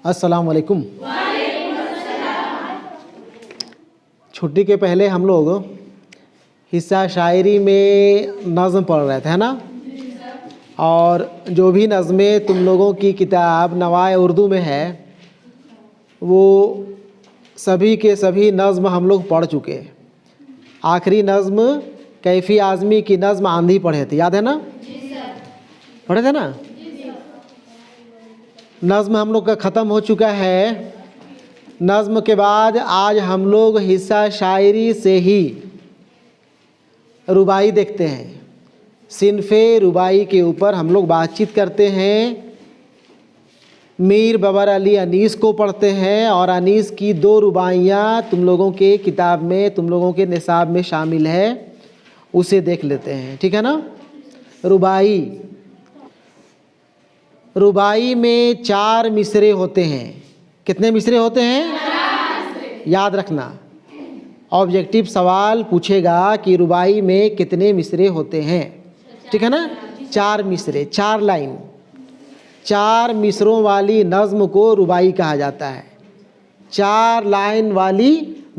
अस्सलाम वालेकुम। छुट्टी के पहले हम लोग हिस्सा शायरी में नज़्म पढ़ रहे थे, है ना। और जो भी नज़में तुम लोगों की किताब नवाए उर्दू में है वो सभी के सभी नज़्म हम लोग पढ़ चुके हैं। आखिरी नज़्म कैफ़ी आज़मी की नज़्म आंधी पढ़े थे, याद है ना। पढ़े थे ना। नज़्म हम लोग का ख़त्म हो चुका है। नज़्म के बाद आज हम लोग हिस्सा शायरी से ही रुबाई देखते हैं। सिनफ़े रुबाई के ऊपर हम लोग बातचीत करते हैं। मीर बाबर अली अनीस को पढ़ते हैं और अनीस की 2 रुबाइयाँ तुम लोगों के किताब में, तुम लोगों के निसाब में शामिल है, उसे देख लेते हैं, ठीक है ना। रुबाई में 4 मिसरे होते हैं। कितने मिसरे होते हैं? याद रखना, ऑब्जेक्टिव सवाल पूछेगा कि रुबाई में कितने मिसरे होते हैं, ठीक है ना। 4 मिसरे, 4 लाइन। 4 मिसरों वाली नज़्म को रुबाई कहा जाता है। 4 लाइन वाली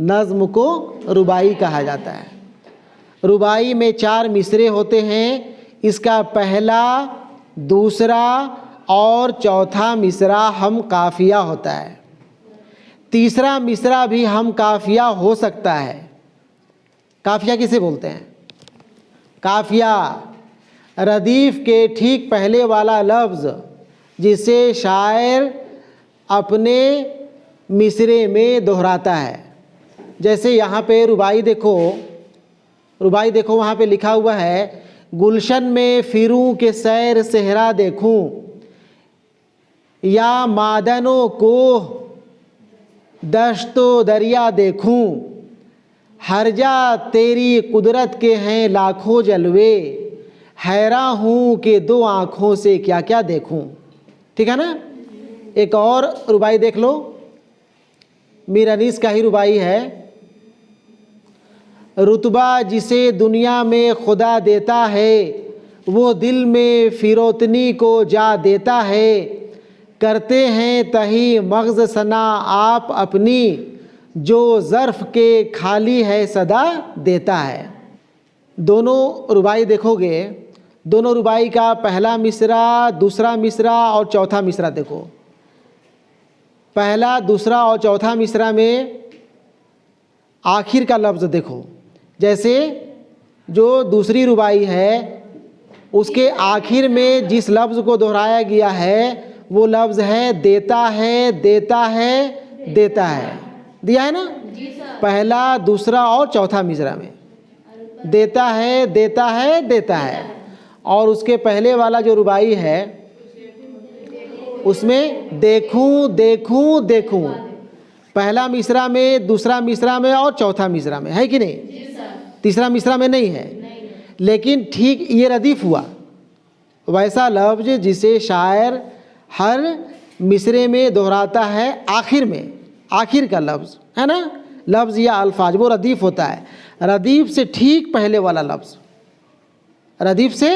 नज़्म को रुबाई कहा जाता है। रुबाई में 4 मिसरे होते हैं। इसका पहला, दूसरा और चौथा मिसरा हम काफिया होता है। तीसरा मिसरा भी हम काफिया हो सकता है। काफिया किसे बोलते हैं? काफिया रदीफ़ के ठीक पहले वाला लफ्ज़ जिसे शायर अपने मिसरे में दोहराता है। जैसे यहाँ पे रुबाई देखो, वहाँ पे लिखा हुआ है, गुलशन में फिरूं के सैर सेहरा देखूं, या मादनों को दश्तो दरिया देखूं, हरजा तेरी कुदरत के हैं लाखों जलवे, हैरान हूँ कि 2 आँखों से क्या क्या देखूं। ठीक है ना। एक और रुबाई देख लो, मीर अनीस का ही रुबाई है। रुतबा जिसे दुनिया में खुदा देता है वो दिल में फिरोतनी को जा देता है, करते हैं तही मग़ज़ सना आप अपनी, जो ज़र्फ़ के खाली है सदा देता है। दोनों रुबाई देखोगे, दोनों रुबाई का पहला मिसरा, दूसरा मिसरा और चौथा मिसरा देखो। पहला, दूसरा और चौथा मिसरा में आखिर का लफ्ज़ देखो। जैसे जो दूसरी रुबाई है उसके आखिर में जिस लफ्ज़ को दोहराया गया है वो लफ्ज़ है देता है, देता है, देता है। दिया है ना। पहला, दूसरा और चौथा मिसरा में देता है, देता है, देता है। और उसके पहले वाला जो रुबाई है उसमें देखूं देखूं देखूं, पहला मिसरा में, दूसरा मिसरा में और चौथा मिसरा में, है कि नहीं। तीसरा मिसरा में नहीं है। लेकिन ठीक ये रदीफ़ हुआ वैसा लफ्ज़ जिसे शायर हर मिसरे में दोहराता है। आखिर में, आखिर का लफ्ज़ है ना, लफ्ज़ या अल्फाज, वो रदीफ़ होता है। रदीफ़ से ठीक पहले वाला लफ्ज़, रदीफ़ से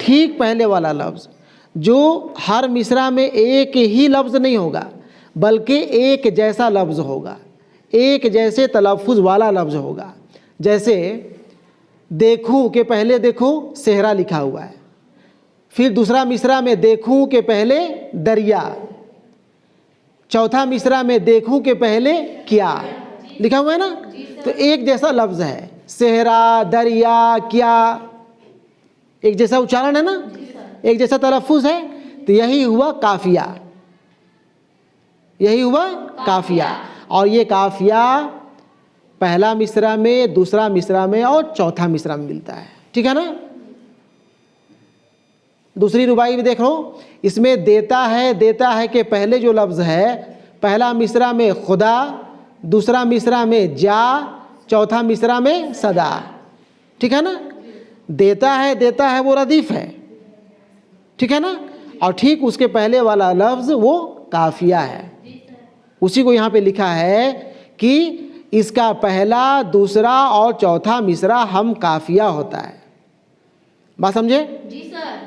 ठीक पहले वाला लफ्ज़ जो हर मिसरा में एक ही लफ्ज़ नहीं होगा बल्कि एक जैसा लफ्ज़ होगा, एक जैसे तलफ़ुज़ वाला लफ्ज़ होगा। जैसे देखूं के पहले देखो सेहरा लिखा हुआ है, फिर दूसरा मिसरा में देखूं के पहले दरिया, चौथा मिसरा में देखूं के पहले क्या लिखा हुआ है ना। तो एक जैसा लफ्ज़ है, सेहरा, दरिया, क्या, एक जैसा उच्चारण है ना, एक जैसा तलफ़ुज़ है। तो यही हुआ काफिया, यही हुआ काफिया। और ये काफिया पहला मिसरा में, दूसरा मिसरा में और चौथा मिसरा में मिलता है, ठीक है ना। दूसरी रुबाई भी देख लो, इसमें देता है के पहले जो लफ्ज़ है, पहला मिसरा में खुदा, दूसरा मिसरा में जा, चौथा मिसरा में सदा, ठीक है ना। देता है वो रदीफ़ है, ठीक है ना। और ठीक उसके पहले वाला लफ्ज़ वो काफिया है। उसी को यहाँ पे लिखा है कि इसका पहला, दूसरा और चौथा मिसरा हम काफिया होता है। बात समझे? जी सर।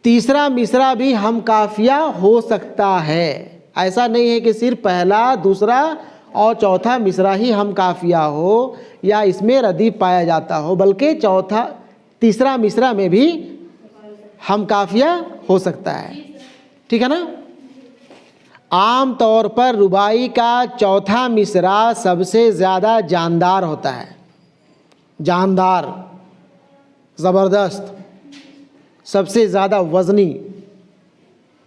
तीसरा मिसरा भी हम काफिया हो सकता है। ऐसा नहीं है कि सिर्फ पहला, दूसरा और चौथा मिसरा ही हम काफिया हो या इसमें रदीफ पाया जाता हो, बल्कि चौथा तीसरा मिसरा में भी हम काफिया हो सकता है। ठीक है ना। आम तौर पर रुबाई का चौथा मिसरा सबसे ज़्यादा जानदार होता है। जानदार, ज़बरदस्त, सबसे ज़्यादा वज़नी,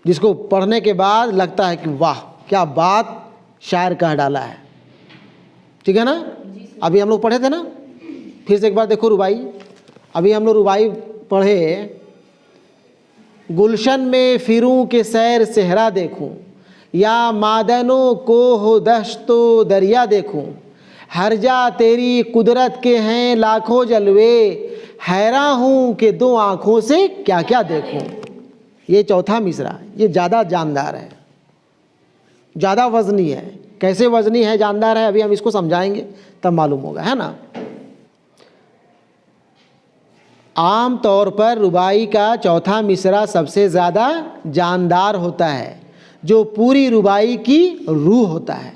जिसको पढ़ने के बाद लगता है कि वाह क्या बात शायर कह डाला है। ठीक है ना। अभी हम लोग पढ़े थे ना, फिर से एक बार देखो रुबाई। अभी हम लोग रुबाई पढ़े, गुलशन में फिरूं के सैर सेहरा देखूं, या मादनों को हो दश्तो दरिया देखूं, हर जा तेरी कुदरत के हैं लाखों जलवे, हैरान हूँ कि दो आँखों से क्या क्या देखूं। ये चौथा मिसरा, ये ज़्यादा जानदार है, ज़्यादा वज़नी है। कैसे वज़नी है, जानदार है, अभी हम इसको समझाएंगे तब मालूम होगा, है ना। आम तौर पर रुबाई का चौथा मिसरा सबसे ज़्यादा जानदार होता है, जो पूरी रुबाई की रूह होता है।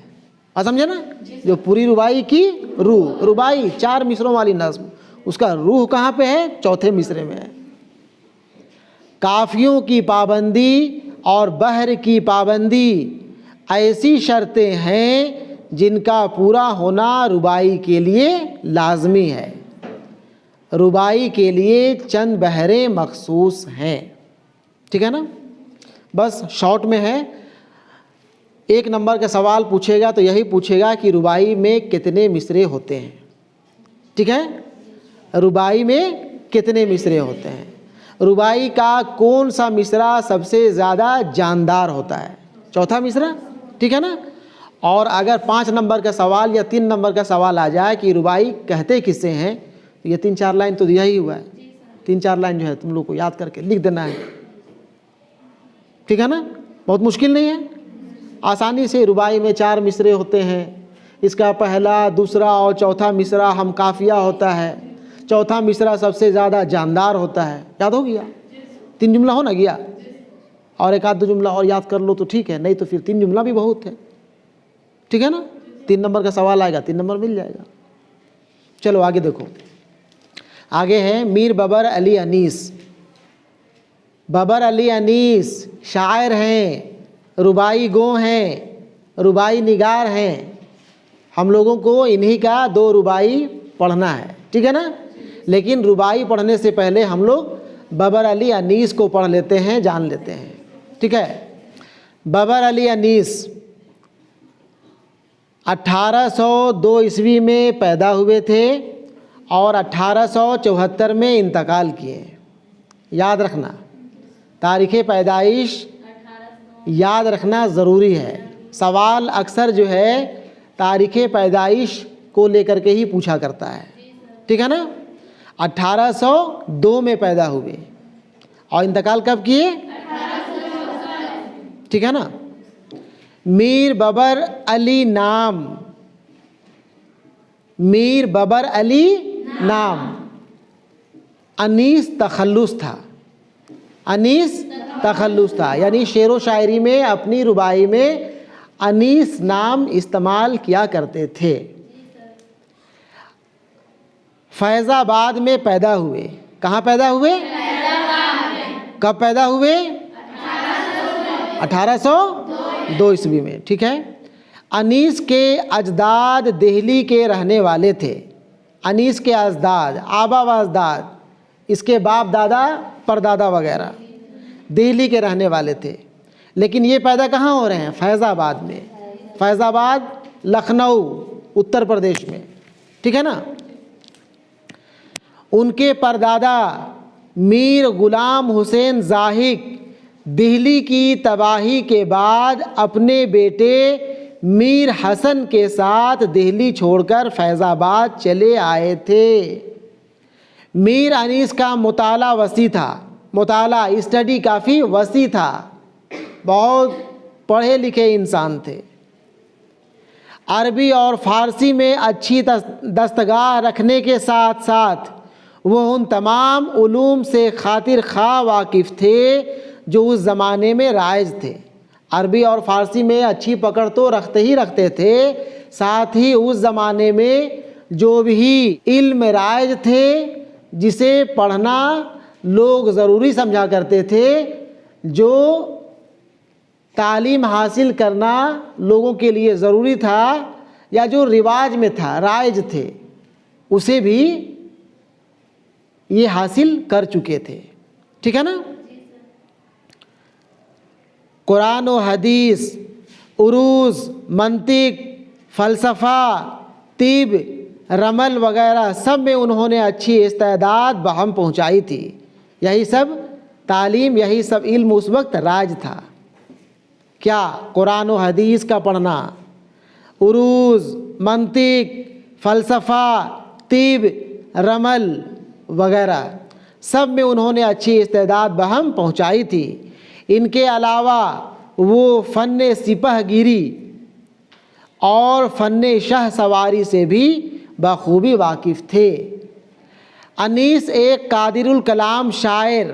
समझे ना, जो पूरी रुबाई की रूह। रुबाई 4 मिसरों वाली नज़्म, उसका रूह कहाँ पे है, चौथे मिसरे में है। काफियों की पाबंदी और बहर की पाबंदी ऐसी शर्तें हैं जिनका पूरा होना रुबाई के लिए लाजमी है। रुबाई के लिए चंद बहरें मखसूस हैं। ठीक है ना। बस शॉर्ट में है, 1 नंबर का सवाल पूछेगा तो यही पूछेगा कि रुबाई में कितने मिसरे होते हैं। ठीक है, रुबाई में कितने मिसरे होते हैं, रुबाई का कौन सा मिसरा सबसे ज़्यादा जानदार होता है, चौथा मिसरा। ठीक है ना। और अगर 5 नंबर का सवाल या 3 नंबर का सवाल आ जाए कि रुबाई कहते किससे हैं, तो ये 3-4 लाइन तो दिया ही हुआ है। 3-4 लाइन जो है तुम लोग को याद करके लिख देना है। ठीक है ना, बहुत मुश्किल नहीं है, आसानी से। रुबाई में 4 मिसरे होते हैं, इसका पहला, दूसरा और चौथा मिसरा हम काफिया होता है। चौथा मिसरा सबसे ज़्यादा जानदार होता है। याद हो गया, 3 जुमला हो ना गया, और 1-2 जुमला और याद कर लो तो ठीक है, नहीं तो फिर 3 जुमला भी बहुत है। ठीक है ना। 3 नंबर का सवाल आएगा, 3 नंबर मिल जाएगा। चलो आगे देखो, आगे है मीर बबर अली अनीस। बबर अली अनीस शायर हैं, रुबाई गो हैं, रुबाई निगार हैं। हम लोगों को इन्हीं का 2 रुबाई पढ़ना है। ठीक है ना। लेकिन रुबाई पढ़ने से पहले हम लोग बबर अली अनीस को पढ़ लेते हैं, जान लेते हैं। ठीक है। बबर अली अनीस 1802 ईस्वी में पैदा हुए थे और 1874 में इंतकाल किए। याद रखना, तारीख़ पैदाइश याद रखना ज़रूरी है। सवाल अक्सर जो है तारीख़ पैदाइश को लेकर के ही पूछा करता है। ठीक है ना। 1802 में पैदा हुए और इंतकाल कब किए, ठीक है ना। मीर बबर अली नाम, मीर बबर अली नाम, अनीस तखल्लुस था। अनीस तखल्लुस था, यानी शेर व शायरी में, अपनी रुबाई में अनीस नाम इस्तेमाल किया करते थे। फैज़ाबाद में पैदा हुए। कहाँ पैदा हुए, कब पैदा हुए, 1802 ईस्वी में। ठीक है। अनीस के अजदाद दिल्ली के रहने वाले थे। अनीस के अजदाद, आबा व अजदाद, इसके बाप दादा परदादा वगैरह दिल्ली के रहने वाले थे। लेकिन ये पैदा कहाँ हो रहे हैं, फैज़ाबाद में। फैज़ाबाद लखनऊ उत्तर प्रदेश में। ठीक है ना। उनके परदादा मीर गुलाम हुसैन ज़ाहिक दिल्ली की तबाही के बाद अपने बेटे मीर हसन के साथ दिल्ली छोड़कर फैज़ाबाद चले आए थे। मीर अनीस का मुताला वसी था, मुताला स्टडी काफ़ी वसी था, बहुत पढ़े लिखे इंसान थे। अरबी और फ़ारसी में अच्छी दस्तगाह रखने के साथ साथ वो उन तमाम उलूम से खातिर खा वाकिफ़ थे जो उस ज़माने में राइज थे। अरबी और फ़ारसी में अच्छी पकड़ तो रखते ही रखते थे, साथ ही उस ज़माने में जो भी इल्म राइज थे, जिसे पढ़ना लोग ज़रूरी समझा करते थे, जो तालीम हासिल करना लोगों के लिए ज़रूरी था या जो रिवाज में था, राइज थे, उसे भी ये हासिल कर चुके थे। ठीक है ना। कुरान और हदीस, उरूज़, मंतिक, फ़लसफ़ा, तिब, रमल वगैरह सब में उन्होंने अच्छी इस्तेदाद बहम पहुंचाई थी। यही सब तालीम, यही सब इल्म उस वक्त राज था। क्या? कुरान और हदीस का पढ़ना, उरूज़, मंतिक, फ़लसफ़ा, तिब, रमल वगैरह सब में उन्होंने अच्छी इस्तेदाद बहम पहुंचाई थी। इनके अलावा वो फ़न सिपहगिरी और फ़न शाह सवारी से भी बखूबी वाकिफ़ थे। अनीस एक कादिरुल कलाम शायर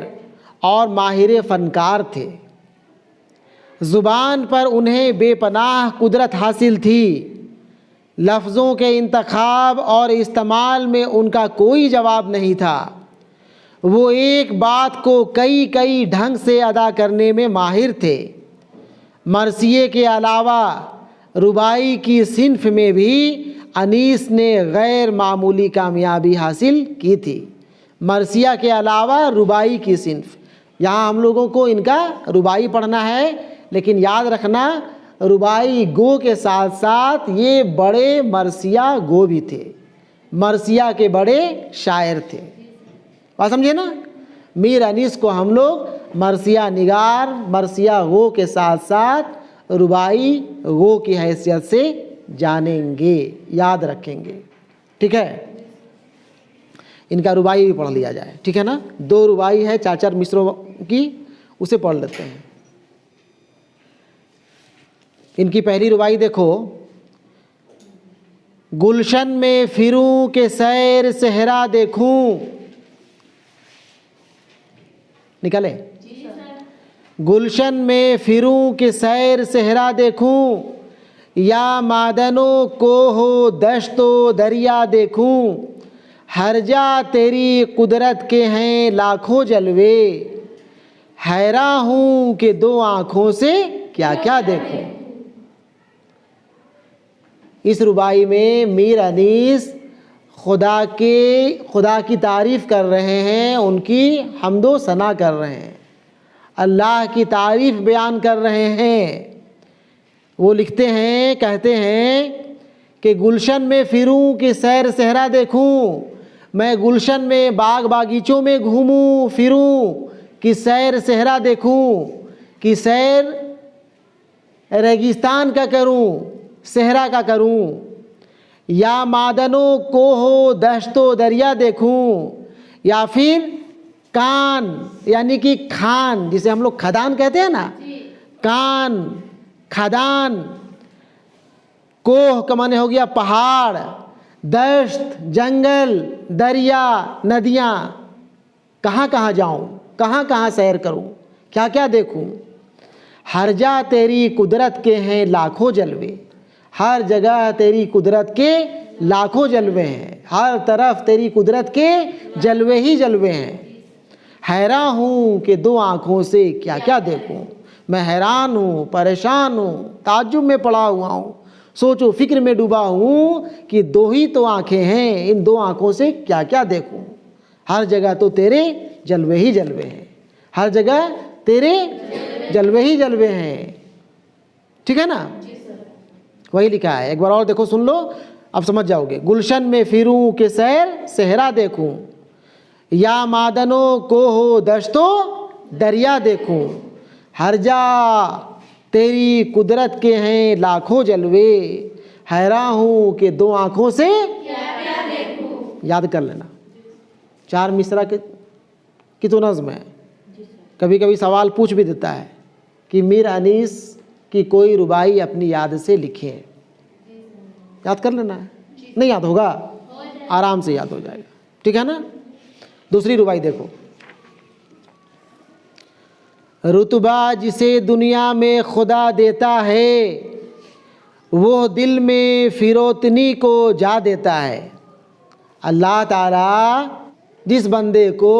और माहिर फ़नकार थे। ज़ुबान पर उन्हें बेपनाह कुदरत हासिल थी। लफ्ज़ों के इंतखाब और इस्तेमाल में उनका कोई जवाब नहीं था। वो एक बात को कई कई ढंग से अदा करने में माहिर थे। मरसिये के अलावा रुबाई की सिन्फ में भी अनीस ने गैर मामूली कामयाबी हासिल की थी। मरसिया के अलावा रुबाई की सिन्फ, यहाँ हम लोगों को इनका रुबाई पढ़ना है, लेकिन याद रखना रुबाई गो के साथ साथ ये बड़े मरसिया गो भी थे, मरसिया के बड़े शायर थे। बात समझे ना। मीर अनीस को हम लोग मरसिया निगार, मरसिया गो के साथ साथ रुबाई गो की हैसियत से जानेंगे, याद रखेंगे। ठीक है। इनका रुबाई भी पढ़ लिया जाए। ठीक है ना। 2 रुबाई है चाचर मिश्रों की, उसे पढ़ लेते हैं। इनकी पहली रुबाई देखो। गुलशन में फिरूं के सैर सेहरा देखूं। निकाले। गुलशन में फिरूं के सैर सेहरा देखूं, या मादनों को हो दश्तो दरिया देखूं। हर जा तेरी कुदरत के हैं लाखों जलवे, हैरान हूँ कि 2 आँखों से क्या क्या देखूं। इस रुबाई में मीर अनीस खुदा की तारीफ़ कर रहे हैं, उनकी हम्दो सना कर रहे हैं, अल्लाह की तारीफ़ बयान कर रहे हैं। वो लिखते हैं, कहते हैं कि गुलशन में फिरूं कि सैर सहरा देखूं, मैं गुलशन में बाग बागीचों में घूमूं फिरूं कि सैर सहरा देखूं, कि सैर रेगिस्तान का करूं, सहरा का करूं। या मादनों को हो दश्तो दरिया देखूं, या फिर कान यानी कि खान, जिसे हम लोग खदान कहते हैं ना, कान, खदान, कोह का माने हो गया पहाड़, दश्त, जंगल, दरिया, नदियाँ, कहाँ कहाँ जाऊं, कहाँ कहाँ सैर करूं, क्या क्या देखूं। हर जा तेरी कुदरत के हैं लाखों जलवे, हर जगह तेरी कुदरत के लाखों जलवे हैं, हर तरफ तेरी कुदरत के जलवे ही जलवे हैं। हैरान हूँ कि 2 आँखों से क्या क्या देखूं, मैं हैरान हूँ, परेशान हूँ, ताज्जुब में पड़ा हुआ हूँ, सोचो फिक्र में डूबा हूँ कि 2 ही तो आँखें हैं, इन 2 आँखों से क्या क्या देखूं। हर जगह तो तेरे जलवे ही जलवे हैं, हर जगह तेरे जलवे ही जलवे हैं। ठीक है ना। वही लिखा है, एक बार और देखो, सुन लो, अब समझ जाओगे। गुलशन में फिरूं के सैर सेहरा देखूं, या मादनों को हो दश्तो दरिया देखूं। हर जा तेरी कुदरत के हैं लाखों जलवे, हैरान हूँ कि 2 आँखों से क्या देखूं। याद कर लेना। 4 मिसरा की तो नज़्म है। कभी कभी सवाल पूछ भी देता है कि मीर अनीस की कोई रुबाई अपनी याद से लिखे। याद कर लेना है। नहीं याद होगा, आराम से याद हो जाएगा। ठीक है ना। दूसरी रुबाई देखो। रुतबा जिसे दुनिया में खुदा देता है वो दिल में फिरोतनी को जा देता है। अल्लाह ताला जिस बंदे को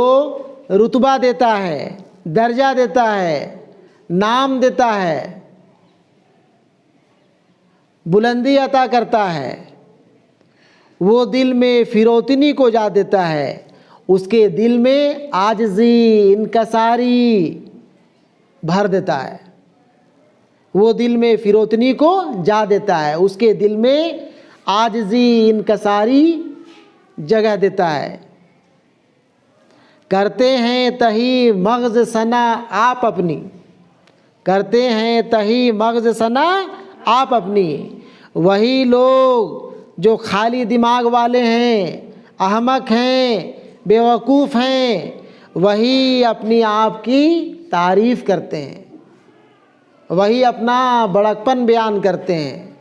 रुतबा देता है, दर्जा देता है, नाम देता है, बुलंदी अता करता है, वो दिल में फिरोतनी को जा देता है। उसके दिल में आजिज़ी, इनकसारी भर देता है। वो दिल में फिरोतनी को जा देता है, उसके दिल में आजिज़ी, इनकसारी जगह देता है। करते हैं तही मग़ज़ सना आप अपनी, करते हैं तही मग़ज़ सना आप अपनी। वही लोग जो खाली दिमाग वाले हैं, अहमक हैं, बेवकूफ़ हैं, वही अपनी आप की तारीफ़ करते हैं, वही अपना बड़कपन बयान करते हैं,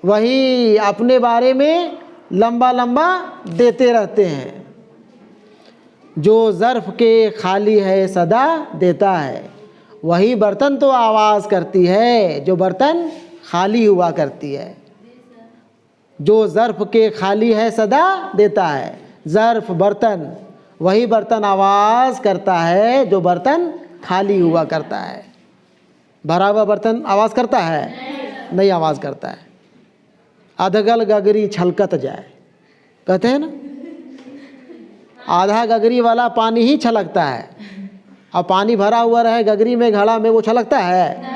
वही अपने बारे में लंबा लंबा देते रहते हैं। जो ज़र्फ़ के खाली है सदा देता है, वही बर्तन तो आवाज़ करती है जो बर्तन खाली हुआ करती है। जो ज़र्फ़ के खाली है सदा देता है, ज़र्फ़ बर्तन, वही बर्तन आवाज़ करता है जो बर्तन खाली हुआ करता है। भरा हुआ बर्तन आवाज़ करता है? नहीं आवाज़ करता है। अधगल गगरी छलकत जाए, कहते हैं ना, आधा गगरी वाला पानी ही छलकता है। अब पानी भरा हुआ रहे गगरी में, घड़ा में, वो छलकता है?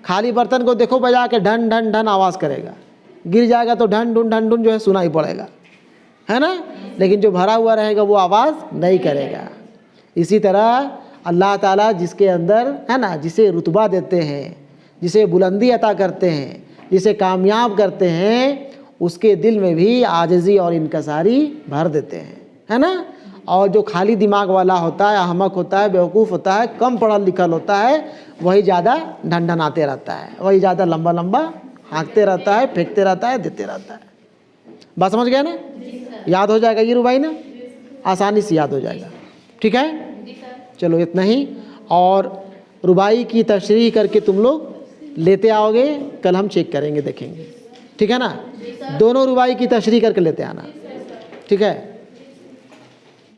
खाली बर्तन को देखो बजा के ढन ढन ढन आवाज़ करेगा, गिर जाएगा तो ढन ढुन जो है सुनाई पड़ेगा, है ना। लेकिन जो भरा हुआ रहेगा वो आवाज़ नहीं करेगा। इसी तरह अल्लाह ताला जिसके अंदर, है ना, जिसे रुतबा देते हैं, जिसे बुलंदी अता करते हैं, जिसे कामयाब करते हैं, उसके दिल में भी आजिज़ी और इनकसारी भर देते हैं, है ना। और जो खाली दिमाग वाला होता है, अहमक होता है, बेवकूफ़ होता है, कम पढ़ा लिखल होता है, वही ज़्यादा ढन आते रहता है, वही ज़्यादा लंबा लंबा हाँकते रहता है, फेंकते रहता है, देते रहता है। बात समझ गया ना? याद हो जाएगा ये रुबाई ना, आसानी से याद हो जाएगा। ठीक है, चलो इतना ही। और रुबाई की तशरीह करके तुम लोग लेते आओगे, कल हम चेक करेंगे, देखेंगे। ठीक है ना? दोनों रुबाई की तशरीह करके लेते आना। ठीक है।